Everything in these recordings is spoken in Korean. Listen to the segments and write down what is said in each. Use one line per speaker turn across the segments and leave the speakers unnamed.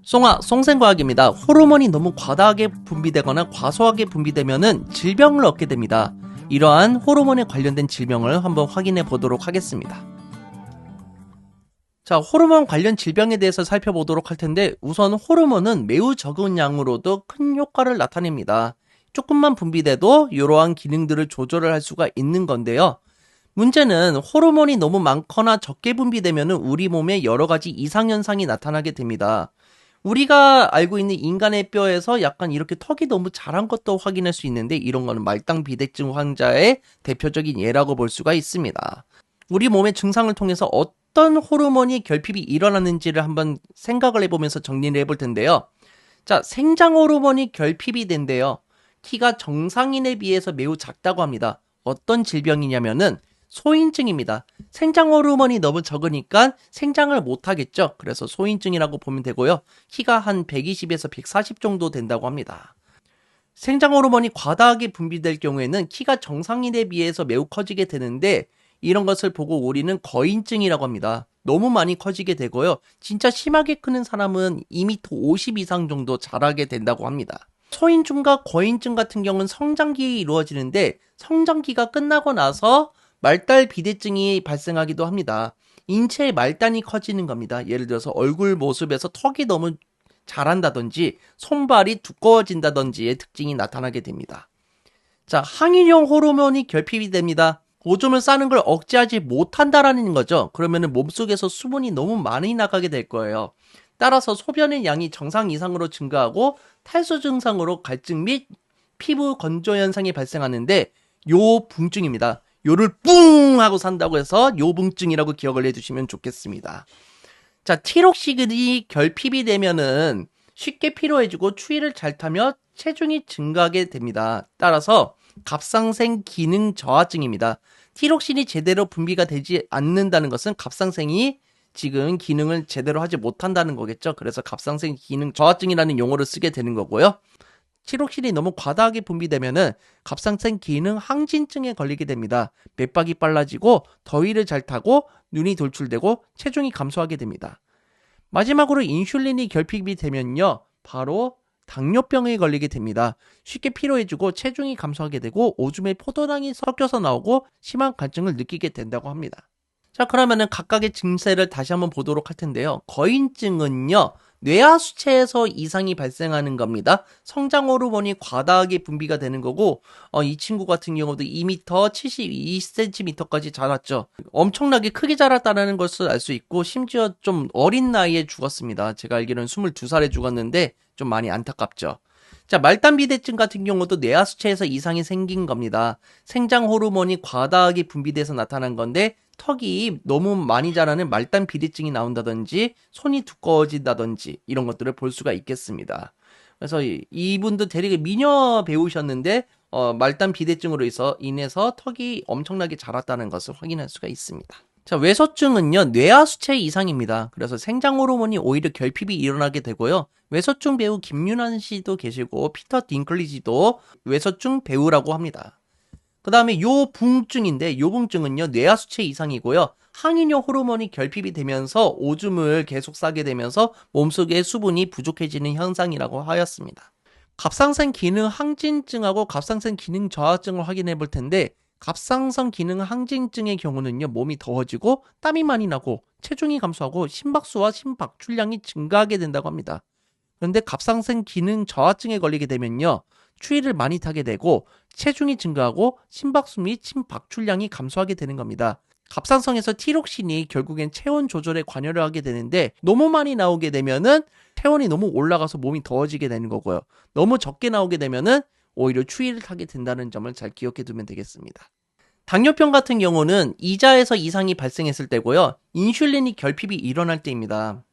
송아, 송생과학입니다. 호르몬이 너무 과다하게 분비되거나 과소하게 분비되면은 질병을 얻게 됩니다. 이러한 호르몬에 관련된 질병을 한번 확인해 보도록 하겠습니다. 자, 호르몬 관련 질병에 대해서 살펴보도록 할 텐데, 우선 호르몬은 매우 적은 양으로도 큰 효과를 나타냅니다. 조금만 분비돼도 이러한 기능들을 조절을 할 수가 있는 건데요. 문제는 호르몬이 너무 많거나 적게 분비되면 우리 몸에 여러 가지 이상현상이 나타나게 됩니다. 우리가 알고 있는 인간의 뼈에서 약간 이렇게 턱이 너무 자란 것도 확인할 수 있는데, 이런 거는 말단 비대증 환자의 대표적인 예라고 볼 수가 있습니다. 우리 몸의 증상을 통해서 어떤 호르몬이 결핍이 일어나는지를 한번 생각을 해보면서 정리를 해볼 텐데요. 자, 생장 호르몬이 결핍이 된대요. 키가 정상인에 비해서 매우 작다고 합니다. 어떤 질병이냐면은 소인증입니다. 생장 호르몬이 너무 적으니까 생장을 못하겠죠. 그래서 소인증이라고 보면 되고요. 키가 한 120에서 140 정도 된다고 합니다. 생장 호르몬이 과다하게 분비될 경우에는 키가 정상인에 비해서 매우 커지게 되는데, 이런 것을 보고 우리는 거인증이라고 합니다. 너무 많이 커지게 되고요. 진짜 심하게 크는 사람은 2m 50 이상 정도 자라게 된다고 합니다. 소인증과 거인증 같은 경우는 성장기에 이루어지는데, 성장기가 끝나고 나서 말달 비대증이 발생하기도 합니다. 인체의 말단이 커지는 겁니다. 예를 들어서 얼굴 모습에서 턱이 너무 자란다든지 손발이 두꺼워진다든지의 특징이 나타나게 됩니다. 자, 항인용 호르몬이 결핍이 됩니다. 오줌을 싸는 걸 억제하지 못한다라는 거죠. 그러면은 몸속에서 수분이 너무 많이 나가게 될 거예요. 따라서 소변의 양이 정상 이상으로 증가하고 탈수 증상으로 갈증 및 피부 건조 현상이 발생하는데, 요붕증입니다. 요를 뿡 하고 산다고 해서 요붕증이라고 기억을 해두시면 좋겠습니다. 자, 티록시근이 결핍이 되면은 쉽게 피로해지고 추위를 잘 타며 체중이 증가하게 됩니다. 따라서 갑상생 기능 저하증입니다. 티록신이 제대로 분비가 되지 않는다는 것은 갑상생이 지금 기능을 제대로 하지 못한다는 거겠죠. 그래서 갑상생 기능 저하증이라는 용어를 쓰게 되는 거고요. 티록신이 너무 과다하게 분비되면은 갑상생 기능 항진증에 걸리게 됩니다. 맥박이 빨라지고 더위를 잘 타고 눈이 돌출되고 체중이 감소하게 됩니다. 마지막으로 인슐린이 결핍이 되면요, 바로 당뇨병에 걸리게 됩니다. 쉽게 피로해지고 체중이 감소하게 되고 오줌에 포도당이 섞여서 나오고 심한 갈증을 느끼게 된다고 합니다. 자, 그러면은 각각의 증세를 다시 한번 보도록 할 텐데요. 거인증은요, 뇌하수체에서 이상이 발생하는 겁니다. 성장 호르몬이 과다하게 분비가 되는 거고, 이 친구 같은 경우도 2m 72cm까지 자랐죠. 엄청나게 크게 자랐다는 것을 알 수 있고, 심지어 좀 어린 나이에 죽었습니다. 제가 알기로는 22살에 죽었는데 좀 많이 안타깝죠. 자, 말단 비대증 같은 경우도 뇌하수체에서 이상이 생긴 겁니다. 생장 호르몬이 과다하게 분비돼서 나타난 건데, 턱이 너무 많이 자라는 말단 비대증이 나온다든지 손이 두꺼워진다든지 이런 것들을 볼 수가 있겠습니다. 그래서 이분도 대리가 미녀 배우셨는데 말단 비대증으로 인해서 턱이 엄청나게 자랐다는 것을 확인할 수가 있습니다. 자, 외소증은요, 뇌하수체 이상입니다. 그래서 생장 호르몬이 오히려 결핍이 일어나게 되고요. 외소증 배우 김윤환 씨도 계시고 피터 딩클리지도 외소증 배우라고 합니다. 그 다음에 요붕증인데, 요붕증은요, 뇌하수체 이상이고요. 항인용 호르몬이 결핍이 되면서 오줌을 계속 싸게 되면서 몸속의 수분이 부족해지는 현상이라고 하였습니다. 갑상선 기능 항진증하고 갑상선 기능 저하증을 확인해 볼 텐데, 갑상선 기능 항진증의 경우는요, 몸이 더워지고 땀이 많이 나고 체중이 감소하고 심박수와 심박출량이 증가하게 된다고 합니다. 그런데 갑상선 기능 저하증에 걸리게 되면요, 추위를 많이 타게 되고 체중이 증가하고 심박수 및 심박출량이 감소하게 되는 겁니다. 갑상선에서 티록신이 결국엔 체온 조절에 관여를 하게 되는데, 너무 많이 나오게 되면은 체온이 너무 올라가서 몸이 더워지게 되는 거고요. 너무 적게 나오게 되면은 오히려 추위를 타게 된다는 점을 잘 기억해 두면 되겠습니다. 당뇨병 같은 경우는 이자에서 이상이 발생했을 때고요. 인슐린이 결핍이 일어날 때입니다.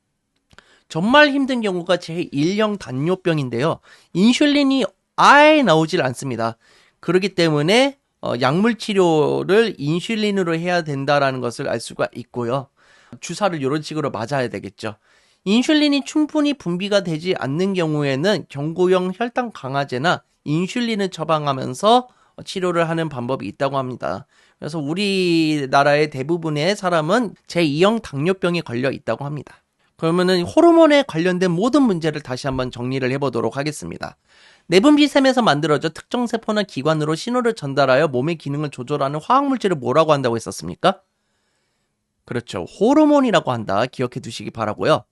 정말 힘든 경우가 제1형 당뇨병인데요. 인슐린이 아예 나오질 않습니다. 그렇기 때문에 약물 치료를 인슐린으로 해야 된다라는 것을 알 수가 있고요. 주사를 이런 식으로 맞아야 되겠죠. 인슐린이 충분히 분비가 되지 않는 경우에는 경구용 혈당 강화제나 인슐린을 처방하면서 치료를 하는 방법이 있다고 합니다. 그래서 우리나라의 대부분의 사람은 제2형 당뇨병에 걸려 있다고 합니다. 그러면은 호르몬에 관련된 모든 문제를 다시 한번 정리를 해보도록 하겠습니다. 내분비샘에서 만들어져 특정 세포나 기관으로 신호를 전달하여 몸의 기능을 조절하는 화학물질을 뭐라고 한다고 했었습니까? 그렇죠. 호르몬이라고 한다. 기억해 두시기 바라고요.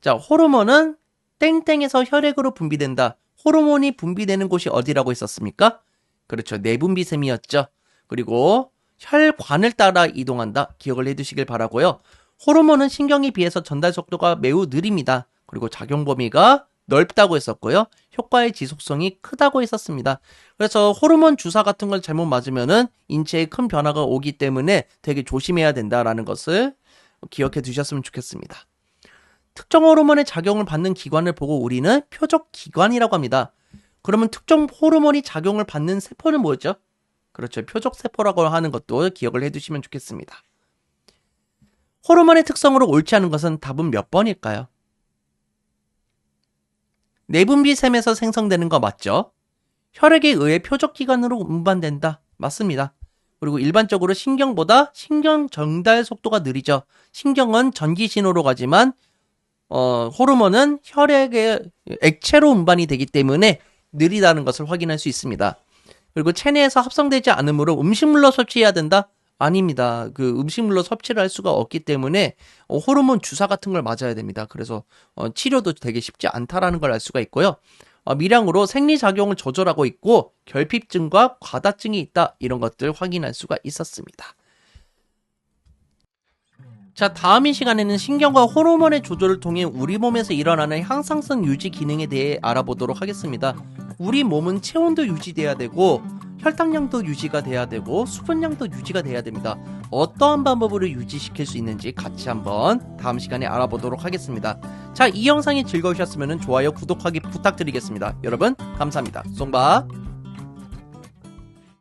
자, 호르몬은 땡땡에서 혈액으로 분비된다. 호르몬이 분비되는 곳이 어디라고 했었습니까? 그렇죠. 내분비샘이었죠. 그리고 혈관을 따라 이동한다. 기억을 해두시길 바라고요. 호르몬은 신경에 비해서 전달 속도가 매우 느립니다. 그리고 작용 범위가 넓다고 했었고요. 효과의 지속성이 크다고 했었습니다. 그래서 호르몬 주사 같은 걸 잘못 맞으면은 인체에 큰 변화가 오기 때문에 되게 조심해야 된다라는 것을 기억해 두셨으면 좋겠습니다. 특정 호르몬의 작용을 받는 기관을 보고 우리는 표적 기관이라고 합니다. 그러면 특정 호르몬이 작용을 받는 세포는 뭐죠? 그렇죠. 표적 세포라고 하는 것도 기억을 해두시면 좋겠습니다. 호르몬의 특성으로 옳지 않은 것은 답은 몇 번일까요? 내분비샘에서 생성되는 거 맞죠? 혈액에 의해 표적기관으로 운반된다. 맞습니다. 그리고 일반적으로 신경보다 신경 전달 속도가 느리죠. 신경은 전기 신호로 가지만 호르몬은 혈액의 액체로 운반이 되기 때문에 느리다는 것을 확인할 수 있습니다. 그리고 체내에서 합성되지 않으므로 음식물로 섭취해야 된다? 아닙니다. 그 음식물로 섭취를 할 수가 없기 때문에 호르몬 주사 같은 걸 맞아야 됩니다. 그래서 치료도 되게 쉽지 않다라는 걸 알 수가 있고요. 미량으로 생리작용을 조절하고 있고 결핍증과 과다증이 있다. 이런 것들 확인할 수가 있었습니다. 자, 다음 이 시간에는 신경과 호르몬의 조절을 통해 우리 몸에서 일어나는 향상성 유지 기능에 대해 알아보도록 하겠습니다. 우리 몸은 체온도 유지돼야 되고 혈당량도 유지가 돼야 되고 수분량도 유지가 돼야 됩니다. 어떠한 방법으로 유지시킬 수 있는지 같이 한번 다음 시간에 알아보도록 하겠습니다. 자, 이 영상이 즐거우셨으면 좋아요, 구독하기 부탁드리겠습니다. 여러분 감사합니다. 송바.